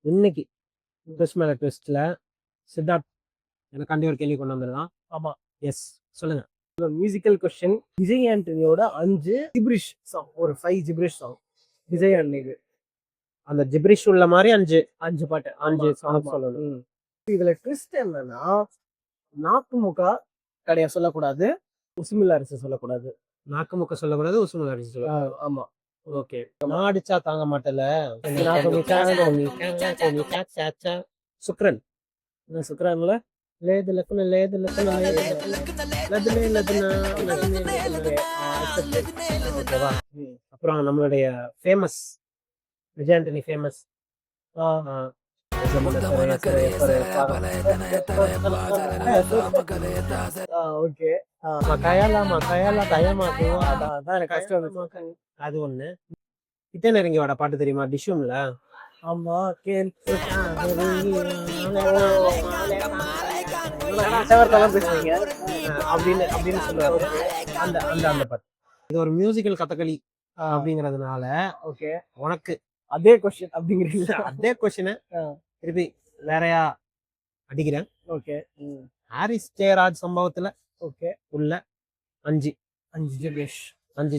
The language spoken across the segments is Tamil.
இன்னைக்கு ட்விஸ்ட் மேல ட்விஸ்ட்ல சித்தார்த் எனக்காண்டி ஒரு கேள்வி கொண்டு வந்துருக்கான். ஆமா, எஸ், சொல்லுங்க. Musical question. விஜய் ஆண்டனியோட 5 ஜிப்ரிஷ் சாங், ஒரு 5 ஜிப்ரிஷ் சாங் விஜய் ஆண்டனிக்கு. அந்த ஜிப்ரிஷ் உள்ள மாதிரி 5 பாட்டு, 5 சாங் சொல்லணும். இதுல ட்விஸ்ட் என்னன்னா, நாக்குமுக்கா கடைய சொல்லக்கூடாது, உசுமில் அரிசி சொல்லக்கூடாது. நாக்கு முக்க சொல்லக்கூடாது, உசுமுக அரிசி சொல்லக்கூடாது. ஆமா, ஓகே. நான் அடிச்சா தாங்க மாட்டல. சுக்ரன் சுக்ரான்ல லேது லக்குன லேது லக்குன லதுனே லதுனா ஓகேவா. அப்புறம் நம்மளுடைய famous Vijay Antony famous okay, அது ஒண்ணு. கிட்ட நெருங்கி வாடா பாட்டு தெரியுமா? டிஷ்யூம்ல. ஆமா, பேசுறீங்க அப்படின்னு சொல்லுவாரு. அந்த அந்த அந்த பாட்டு. இது ஒரு மியூசிக்கல் கதகளி அப்படிங்கறதுனால ஓகே, உனக்கு அதே கொஸ்டின் அப்படிங்கிறீங்க. அதே கொஸ்டின் திருப்பி வேறையா அடிக்கிறேன். ஓகே, ஹாரிஸ் ஜெயராஜ் சம்பவத்துல ஓகே உள்ள 5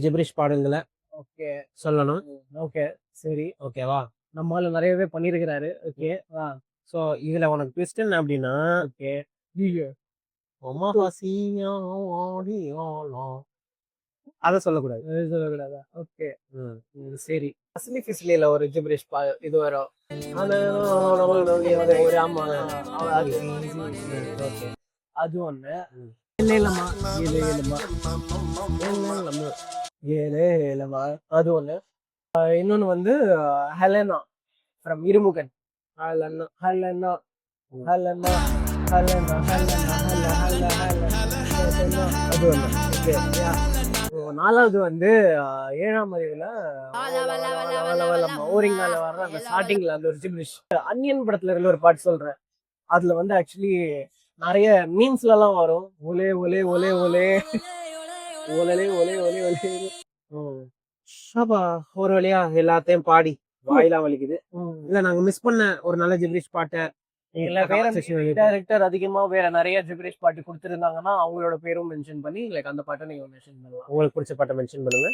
ஜிப்ரிஷ் பாடல்களை ஓகே சொல்லணும். ஓகே, சரி, ஓகேவா. நம்மளால நிறையவே பண்ணிருக்கிறாரு. ஓகே, ஸோ இதுல உனக்கு ட்விஸ்ட் என்ன அப்படின்னா, ஓகே, அதை சொல்லக்கூடாது. சொல்லக்கூடாதா? ஓகே, சரி. அஸ்லி ஃபிஸ்லில ஒரு ஜிப்ரிஷ் இது வரும். ஓகே, அது ஒண்ணு. ஏழமா அது ஒண்ணு. இன்னொன்னு வந்து Helena from Iru Mugan. Helena Helena Helena Helena அது ஒண்ணு. ஓகே, நாலாவது வந்து 7ஆம் அறிவுல ஓரிங்கால வர்ற அந்த ஸ்டார்டிங்ல அந்த ஒரு ஜிப்ரிஷ் அன்னியன் படத்துல இருந்து ஒரு பாட்டு சொல்றேன். அதுல வந்து ஆக்சுவலி நிறைய மீம்ஸ்ல எல்லாம் வரும். ஒலே ஒலே ஒலே ஒலே ஒலே ஒலே ஒலே ஒலே. ஒரு வழியா எல்லாத்தையும் பாடி வாயிலாம் வலிக்குது. இல்ல நாங்க மிஸ் பண்ண ஒரு நல்ல ஜிப்ரிஷ் பாட்டை டைரக்டர் அதிகமா வேற நிறைய ஜிப்ரிஷ் பாட்டு கொடுத்திருந்தாங்கன்னா அவங்களோட பேரும் மென்ஷன் பண்ணி லைக் அந்த பாட்டை நீங்க மென்ஷன் பண்ணலாம். உங்களுக்கு பிடிச்ச பாட்டை மென்ஷன் பண்ணுங்க.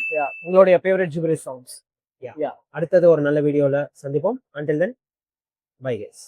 உங்களுடைய ஃபேவரட் ஜிப்ரிஷ் சாங்ஸ். அடுத்தது ஒரு நல்ல வீடியோல சந்திப்போம். until then bye guys.